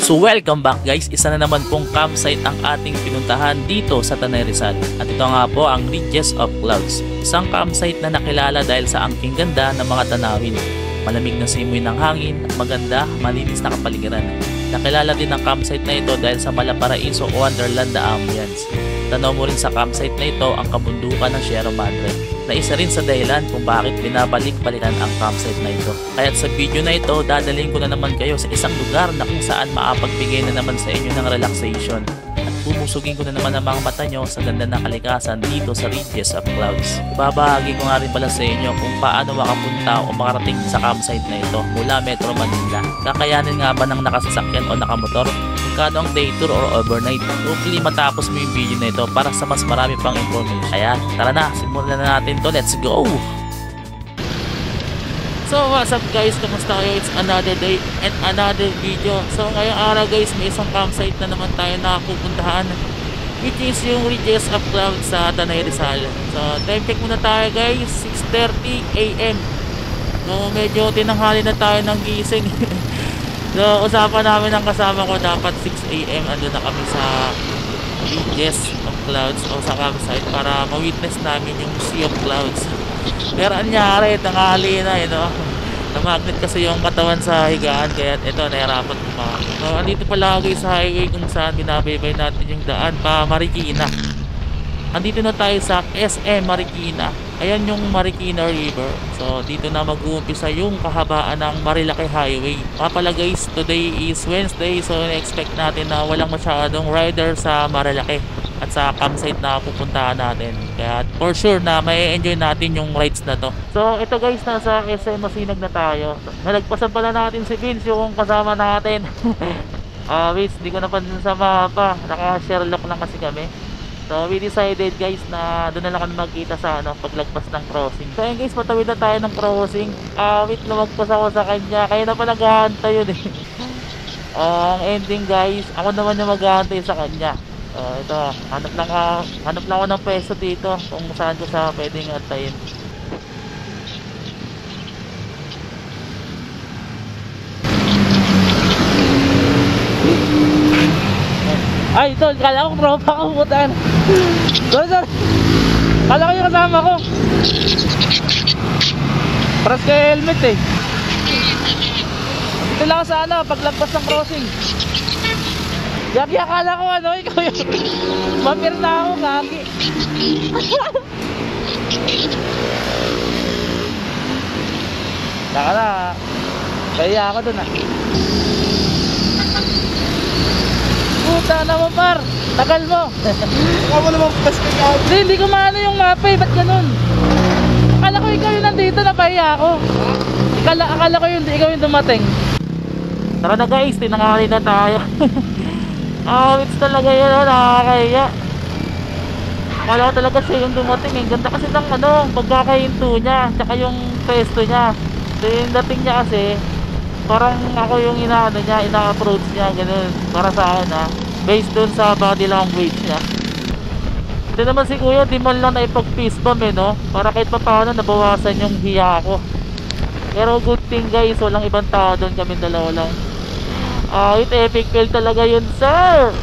So welcome back guys, isa na naman pong campsite ang ating pinuntahan dito sa Tanay Rizal. At ito nga po ang Ridges of Clouds, isang campsite na nakilala dahil sa angking ganda ng mga tanawin. Malamig na simoy ng hangin at maganda, malinis na kapaligiran. Nakilala din ang campsite na ito dahil sa Malaparaiso o Wonderland na ambience. Tanaw mo rin sa campsite na ito ang kabundukan ng Sierra Madre, na isa rin sa dahilan kung bakit binabalik-balikan ang campsite na ito. Kaya sa video na ito, dadalhin ko na naman kayo sa isang lugar na kung saan maapagbigay na naman sa inyo ng relaxation. At pumusugin ko na naman ang mga mata nyo sa ganda ng kalikasan dito sa Ridges of Clouds. Ibabahagi ko nga rin pala sa inyo kung paano makapunta o makarating sa campsite na ito mula Metro Manila. Kakayanin nga ba ng nakasasakyan o nakamotor? Magkano ang day tour or overnight? Hopefully matapos mo yung video na ito para sa mas marami pang information. Kaya tara na, simulan na natin to. Let's go! So what's up guys, kamusta kayo? It's another day and another video. So ngayong araw guys, may isang campsite na naman tayo nakapupuntahan, which is yung Ridges of Clouds sa Tanay Rizal. So time check muna tayo guys, 6:30 AM. So medyo tinanghali na tayo ng gising. So usapan namin ng kasama ko, dapat 6 AM andun na kami sa Ridges of Clouds o sa campsite para ma-witness namin yung Sea of Clouds. Pero anyari, tanghali na na-magnet kasi yung katawan sa higaan, kaya ito nahirapan kumain. So andito pala guys sa highway kung saan binabaybay natin yung daan pa Marikina. Andito na tayo sa SM Marikina. Ayan yung Marikina River. So dito na mag-uumpisa yung kahabaan ng Marilaki Highway. Pala guys, today is Wednesday, so na-expect natin na walang masyadong rider sa Marilaki at sa campsite na pupuntahan natin. Kaya for sure na may enjoy natin yung rides na to. So ito guys, nasa SM Masinag na tayo. Nalagpasan pala natin si Vince, yung kasama natin. Vince, di ko napansin sa mapa. Naka-Sherlock lang kasi kami. So we decided guys na doon na lang kami magkita sa paglagpas ng crossing. So ayun guys, patawid na tayo ng crossing. Wait, lumagpas ako sa kanya. Kaya na pa naghahantay yun ang ending guys, ako naman yung maghahantay sa kanya. Ito, hanap lang ako ng pwesto dito kung saan ko siya pwedeng antayin. Ay, ito, kala ko tropa ko, putan. Sorry. Kala ko yung kasama ko. Paras kayo helmet eh. Ito lang sa paglagpas ng crossing. Yaki, akala ko ikaw yun. Mapir na ako, kaki. Saka na, kaya ako dun Puta na mo par, tagal mo. Baka mo naman pas ka. Hindi ko maano yung mapa ba't ganun? Akala ko ikaw yung nandito, napahiya ako. Akala ko yung ikaw yung dumating. Tara na guys, tinanghali na tayo. It's talaga yun, nakakahiya. Akala ko talaga siya yung dumating. Ganda kasi ng pagkakahinto niya, tsaka yung pesto niya. So yung dating niya kasi parang ako yung ina-approach niya, ganun. Para sa akin based dun sa body language niya. Ito naman si kuya, di man lang na ipag-fist bump para kahit pa paano nabawasan yung hiya ko. Pero good thing guys, walang ibang tao dun, kami dalawa lang. It epic fail talaga yun sir.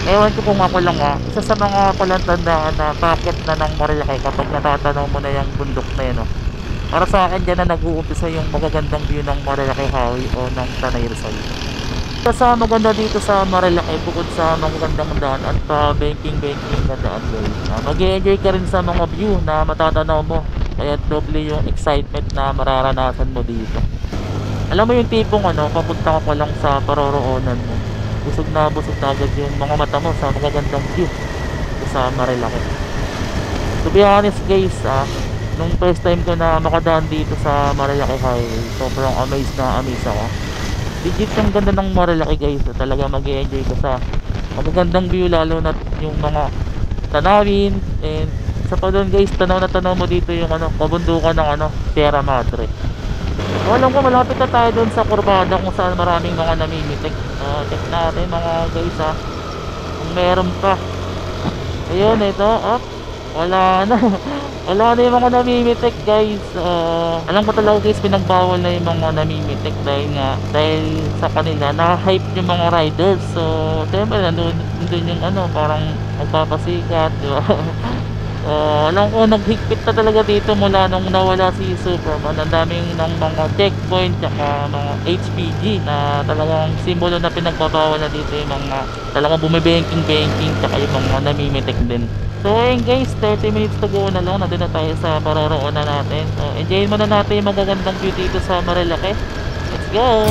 Ewan ko kung ako lang isa sa mga palantandaan na packet na ng Marilaki kapag natatanaw mo na yung bundok na yun Para sa akin dyan na nag-uumpisa yung magagandang view ng Marilaki Highway o ng Tanay Rizal. Sa maganda dito sa Marilaki, bukod sa magagandang daan at banking na daan guys, mag-i-enjoy ka rin sa mga view na matatanaw mo. Kaya doble yung excitement na mararanasan mo dito. Alam mo yung tipong papunta ka pa lang sa paroroonan mo, busog na agad yung mga mata mo sa magagandang view sa Marilaki. To be honest guys, nung first time ko na makadaan dito sa Marilaki Highway, sobrang amazed ako. Legit yung ganda ng Marilaki guys. Talaga mag-i-enjoy ka sa magagandang view, lalo na yung mga tanawin. And sa pa doon guys, tanaw mo dito yung kabundukan ng Sierra Madre. Alam ko malapit na tayo doon sa kurbada kung saan maraming mga namimitik. Check natin mga guys kung meron pa. Ayun, ito Wala na. Wala na yung mga namimitik guys. Alam ko talaga guys, pinagbawal na yung mga namimitik dahil sa kanila na-hype yung mga riders. So siyempre nandun yung ano, parang nagpapasikat, di ba? Alam ko naghigpit na talaga dito mula nung nawala si Superman. Ang daming ng mga checkpoint tsaka mga HPG na talagang simbolo na pinagbabawal na dito yung mga talagang bumibanking tsaka yung mga namimitik din. So ayun guys, 30 minutes to go na lang. Nandun na tayo sa paroroonan natin. So enjoyin muna natin yung magagandang view dito sa Marilaki. Let's go!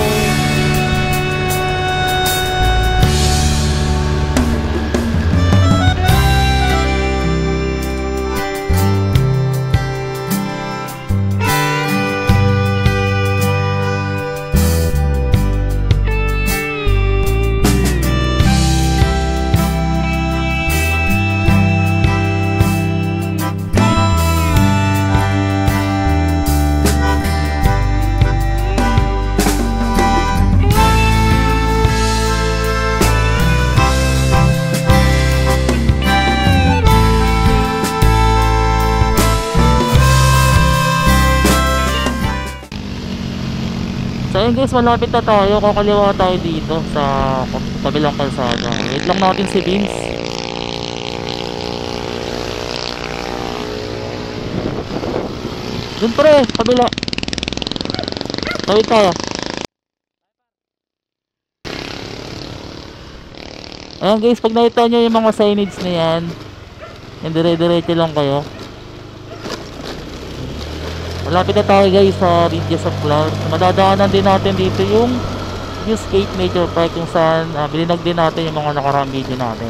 So ayun guys, malapit na tayo. Kakaliwa tayo dito sa kabilang kalsada. Wait lang natin si Vince. Dun pre, kabila. Tawid tayo. Ayan guys, pag nakita nyo yung mga signage na yan, yung dire-diretso lang kayo. Malapit na tayo guys sa Ridges of Clouds. Madadaanan din natin dito yung Viewscape Nature Park kung saan bilinag din natin yung mga nakaraang video natin.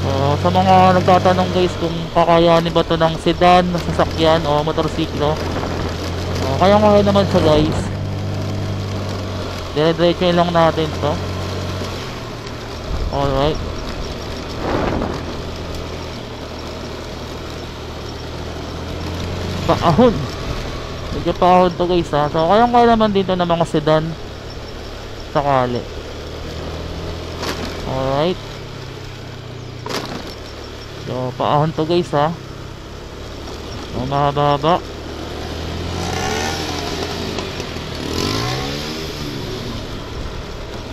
So sa mga nagtatanong guys kung kakayanin ba ito ng sedan, sasakyan o motorsiklo, kaya naman siya guys. Dire-diretso lang natin to. Alright. Paahon. Medyo paahon to guys ha. So kaya naman dito ng mga sedan sakali. Alright. So paahon to guys ha. So mahaba-haba.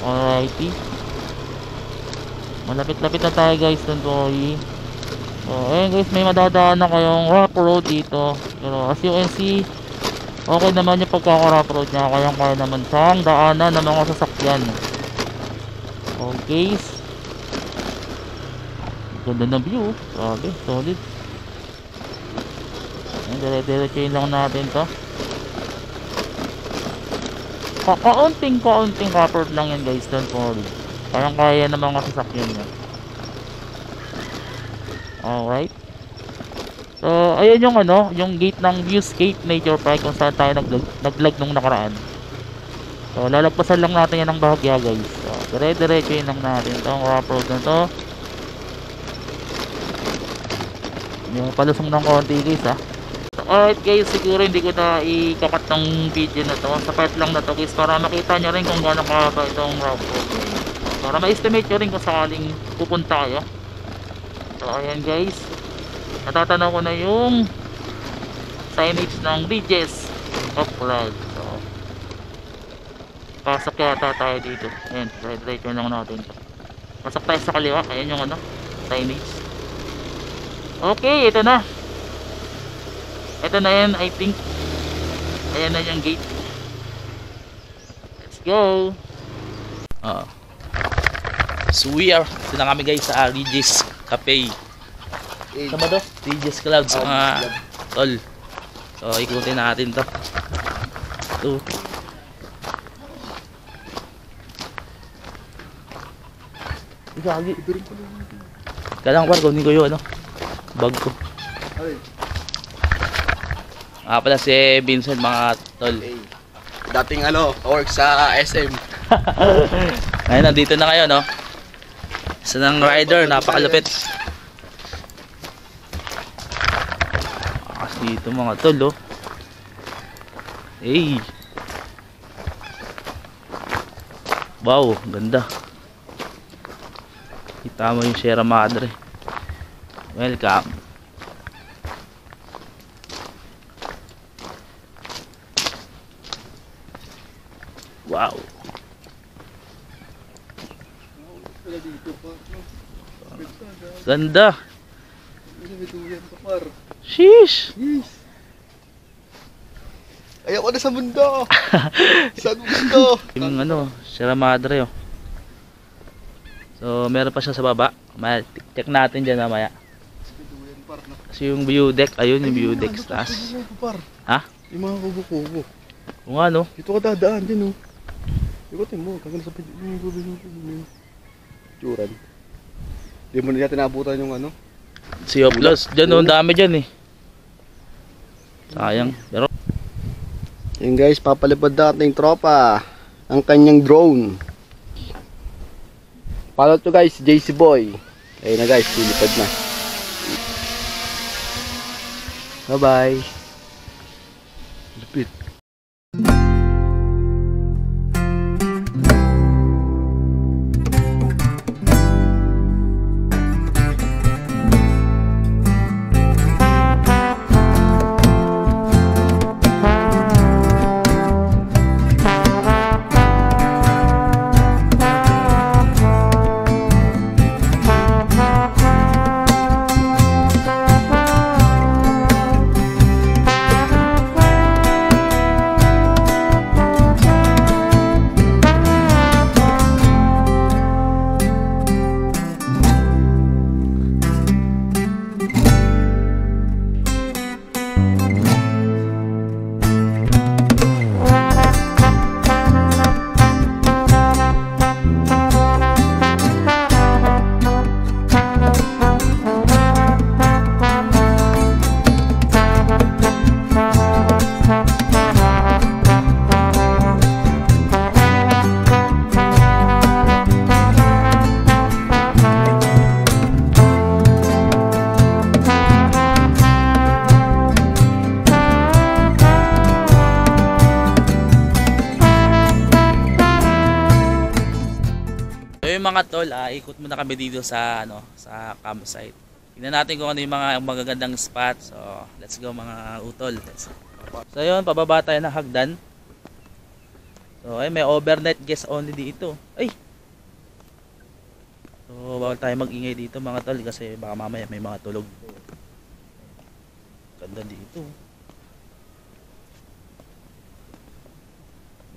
Alrighty. Malapit-lapit na tayo guys dun po. So ayun guys, may madadaan na kayong rough road dito. Pero as you can see, okay naman yung pagkaka-rough road niya. Kaya naman siyang daanan ng mga sasakyan. Okay. Ganda ng view. Grabe, solid. Ayan, dire-diretso lang natin to. Kaunting rough road lang yan guys, don't worry. Kaya ng mga sasakyan niya. Alright. So ayun yung ano, yung gate ng Viewscape Nature Park kung saan tayo naglag nung nakaraan. So lalagpasan lang natin yan ng bahagya guys. So dire-diretso yun lang natin itong rough road na to. Yung palusong ng konti guys ha. So alright guys, siguro hindi ko na ikakat ng video na to. Sa part lang na to guys, para makita nyo rin kung gaano kahaba itong rough road guys. Para ma-estimate nyo rin kung sakaling pupunta kayo. So ayan guys, natatanaw ko na yung signage ng Ridges of Clouds. So pasok yata tayo dito. Ayan, diretso lang natin to. Pasok tayo sa kaliwa. Ayan yung ano, signage. Okay, ito na. Ito na yan, I think. Ayan na yung gate. Let's go. So we are, ito na kami guys sa Ridges Cafe. Ano ba to? Ridges Clouds mga tol. So ikutin natin to. Ito. Gagi. Kailangan ko kunin ko yung ano, bag ko. Pala si Vincent mga tol. Dating ano, work sa SM. Ngayon nandito na kayo no. Isa ng rider, napakalupit. Dito mga tol oh. Hey. Wow, ganda. Kita mo yung Sierra Madre. Welcome. Wow. Ganda. Sheesh. Ayoko na sa mundo. Sa gusto. Yung ano, Sierra Madre oh. So meron pa siya sa baba. Check natin dyan mamaya. Kasi yung view deck, ayun yung view deck sa taas. Ha? Yung mga kubo-kubo. O nga no. Dito ka dadaan din oh. Ikutin mo, kagano sa Turan. Di mo na natin naabutan yung ano. Sea of Lost. Dyan oh, ang dami dyan eh. Sayang. Pero Yan guys, papalipad na ating tropa ang kanyang drone. Follow to guys, JC Boy. Ayun na guys, lilipad na. Bye bye. Lipit. mga tol, ikot muna kami dito sa ano, sa campsite. Tingnan natin kung ano yung mga magagandang spot. So, let's go mga utol. So, yun, pababa tayo ng hagdan. So, ay may overnight guest only dito. Ay. So, bawal tayo mag-ingay dito mga tol kasi baka mamaya may mga tulog. Ganda dito.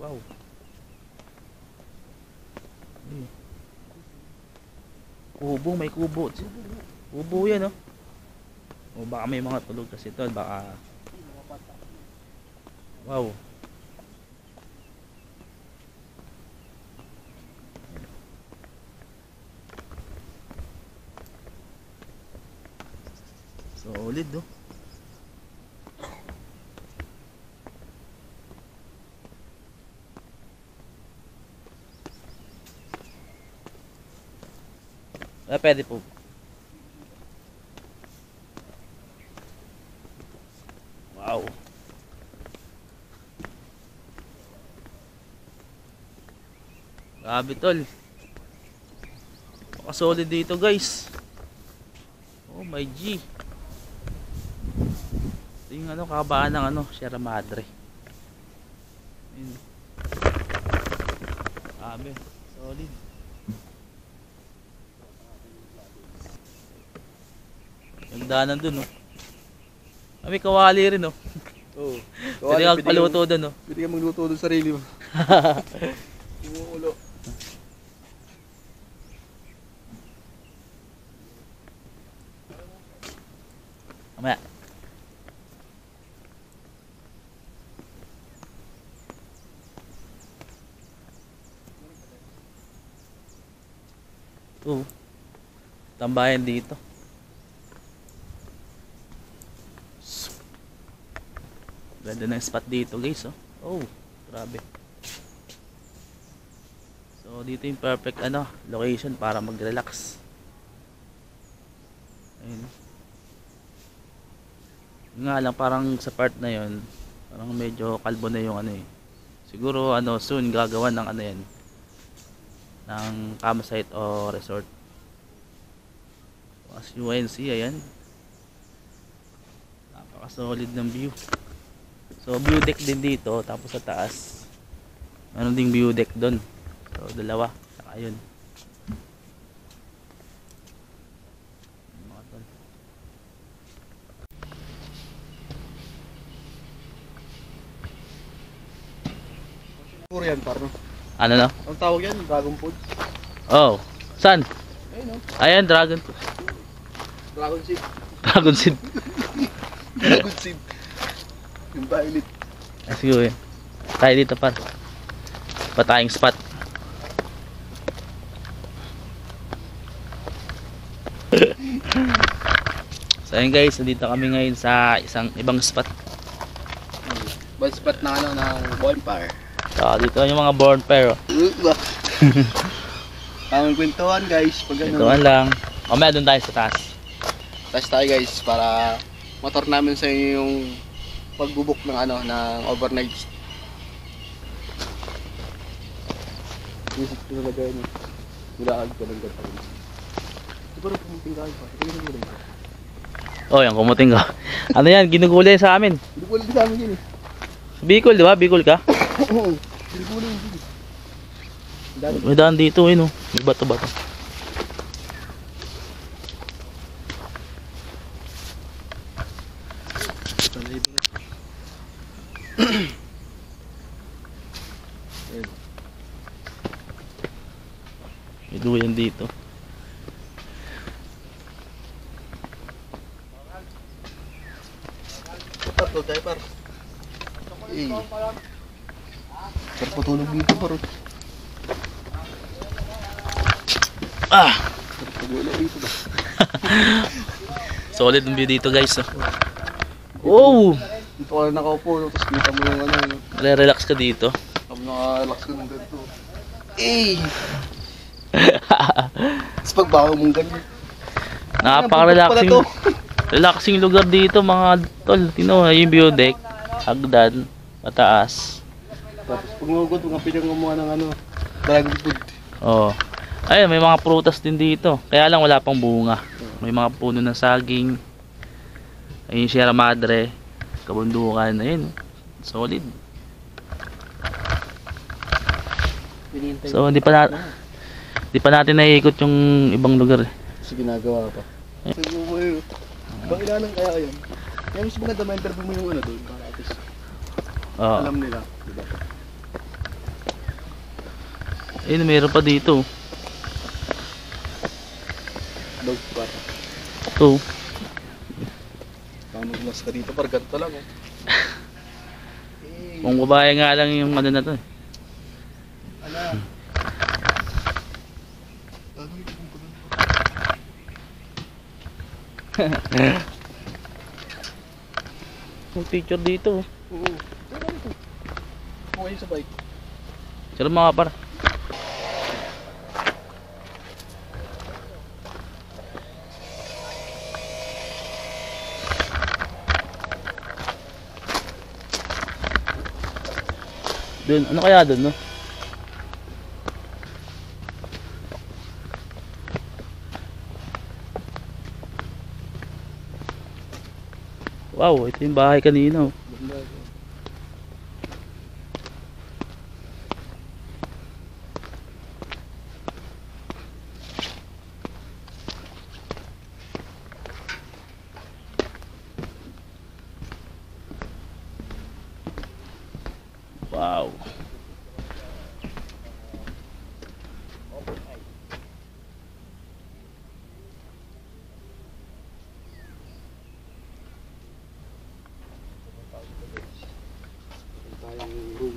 Wow. Kubo, may kubo. Kubo yan, oh. O baka may mga tulog kasi tol, baka. Wow. Solid, oh. Pwede po. Wow. Grabe tol. Solid dito guys. Oh my G. Ito yung ano, kabaan ng ano, Sierra Madre. Grabe. Solid. Yung daanan dun, oh. May kawali rin, oh. Oo. Pwede kang paluto dun, oh. Pwede kang magluto dun sa sarili mo. Umuulo. Mamaya. Oo. Tambayan dito. Ganda ng spot dito guys, oh. Oh, grabe. So dito yung perfect ano, location para mag-relax. Ayun. Nga lang parang sa part na yon, parang medyo kalbo na yung ano eh. Siguro ano soon gagawa ng ano yan, ng campsite o resort. As you can see, ayan. Napaka-solid ng view. So, view deck din dito. Tapos sa taas, meron ding view deck doon. So, dalawa. Saka yun. Mga tol. Puro yan, par, no? Ano no? Ang tawag yan, dragon food. Oh, saan? Ayun, no? Ayan, dragon. Dragon seed. Dragon seed. Dragon seed. Yung violet. Sige, yun. Tayo dito par. Patayang spot. So ayun guys, dito kami ngayon sa isang ibang spot. Bad spot na ano, ng bonfire. So dito yung mga bonfire. Tamang kwentuhan guys, pag ano. Ituan lang. Mamaya doon tayo sa taas. Taas tayo guys, para motor namin sa inyo yung pagbubuk ng ano, ng overnight. Isip ko na lagay niyo. Nilaag ka ng gata. Di ba rin pumunting kayo pa? Ito yung gulay. Oh, yan kumuting ko. Ano yan, ginugulay sa amin. Hindi ko ulit sa amin yun eh. Bicol, di ba? Bicol ka? Oo. Hindi ko ulit yun. May daan dito, eh, no? May bato-bato. May duyan dito. Par, tayo par. Eh. Par, patulog dito par. Ah! Patulog dito ba? Solid ang view dito guys. Oh! Dito ka na nakaupo, no? Tapos kita mo yung ano. Relax ka dito. Tapos naka-relax ka ng ganito. Eh! Tapos pagbaho mong ganyan. Napaka-relaxing. Relaxing lugar dito mga tol. Tino, yung view deck. Hagdan. Mataas. Tapos pag nagugod, mga pinangamuha ng ano, dragon food. Oh. Ayun, may mga prutas din dito. Kaya lang wala pang bunga. May mga puno ng saging. Ayun, Sierra Madre. Kabundukan. Ayun. Solid. So, hindi pa natin naiikot yung ibang lugar eh. Kasi ginagawa pa. Sabi mo yun. Bang ilanang kaya yan? Kaya mas maganda ma-interview mo yung ano doon. Para at least Oo. alam nila. Diba? Ayun, mayroon pa dito. Dog pa. Ito. Baka maglas ka dito, par ganito lang eh. Kung babae nga lang yung ano na to eh. Ala. Yung picture dito. Oo. Okay sa bike. Sino mga par? Dun, ano kaya dun, no? Wow, ito yung bahay kanina, oh. Wow. Tayong room.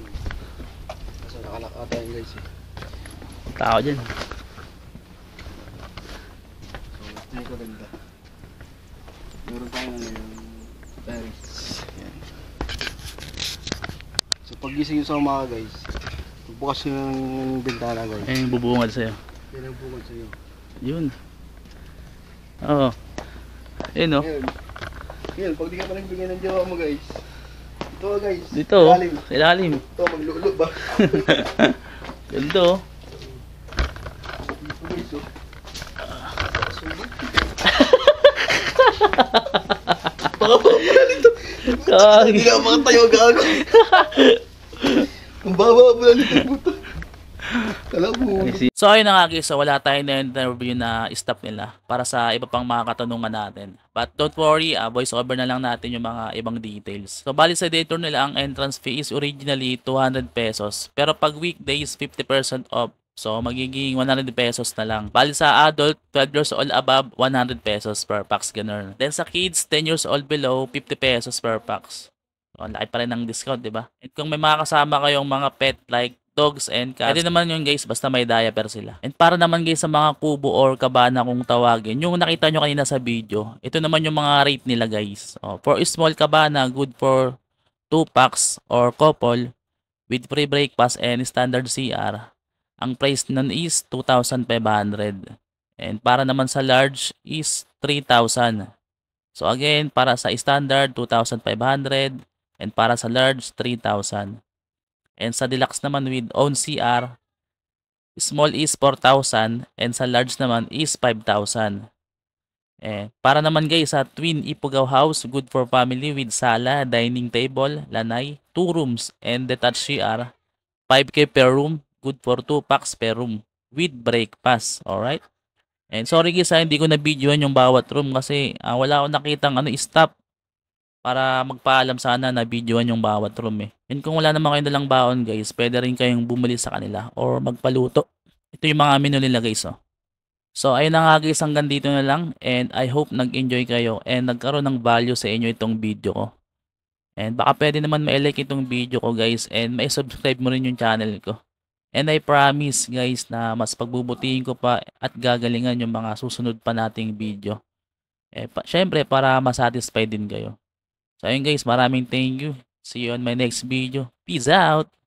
Kasi nakalaka tayo guys eh. Tao dyan. So, ito yung maganda. Meron tayong yung terrace. Yan. So pag-gising nyo sa umaga guys, bukas nyo ng bintana guys. Ayun yung bubungad sa'yo. Yan ang bukod sa'yo. Yun. Oo. Ayun, oh. Ngayon, ngayon, pag di ka pa nagbigay ng jowa mo guys, ito guys, Dito, oh. ilalim. Sa ilalim. Ito, maglululo ba? Ganito, oh. Ito guys, oh. susunod. Baka pala nito. Hindi na ako makatayo gago. Ang baba pala nito puto. Alam mo. So ayun na nga guys, so wala tayong na-interview na stop nila para sa iba pang mga katanungan natin. But don't worry, voice over na lang natin yung mga ibang details. So bali sa day tour nila, ang entrance fee is originally 200 pesos. Pero pag weekdays, 50% off. So magiging 100 pesos na lang. Bali sa adult, 12 years old above, 100 pesos per pax, ganun. Then sa kids, 10 years old below, 50 pesos per pax. So ang laki pa rin ng discount, di ba? At kung may mga kasama kayong mga pet like dogs and cats, pwede naman yun guys, basta may diaper sila. And para naman guys sa mga kubo or kabana kung tawagin, yung nakita nyo kanina sa video, ito naman yung mga rate nila guys. For small kabana, good for 2 packs or couple with free breakfast and standard CR. Ang price nun is 2,500. And para naman sa large is 3,000. So again, para sa standard, 2,500. And para sa large, 3,000. And sa deluxe naman with own CR, small is 4,000. And sa large naman is 5,000. Para naman guys sa twin Ipugaw house, good for family with sala, dining table, lanay, 2 rooms and detached CR, 5K per room, good for 2 packs per room with breakfast. Alright? And sorry guys, hindi ko na-videoan yung bawat room kasi wala akong nakitang stop para magpaalam sana na videoan yung bawat room eh. And kung wala naman kayo nalang baon guys, pwede rin kayong bumili sa kanila or magpaluto. Ito yung mga menu nila guys oh. So ayun na nga guys, hanggang dito na lang and I hope nag-enjoy kayo and nagkaroon ng value sa inyo itong video ko. And baka pwede naman ma-like itong video ko guys and ma-subscribe mo rin yung channel ko. And I promise guys na mas pagbubutihin ko pa at gagalingan yung mga susunod pa nating video. Syempre para masatisfy din kayo. So ayun guys, maraming thank you. See you on my next video. Peace out!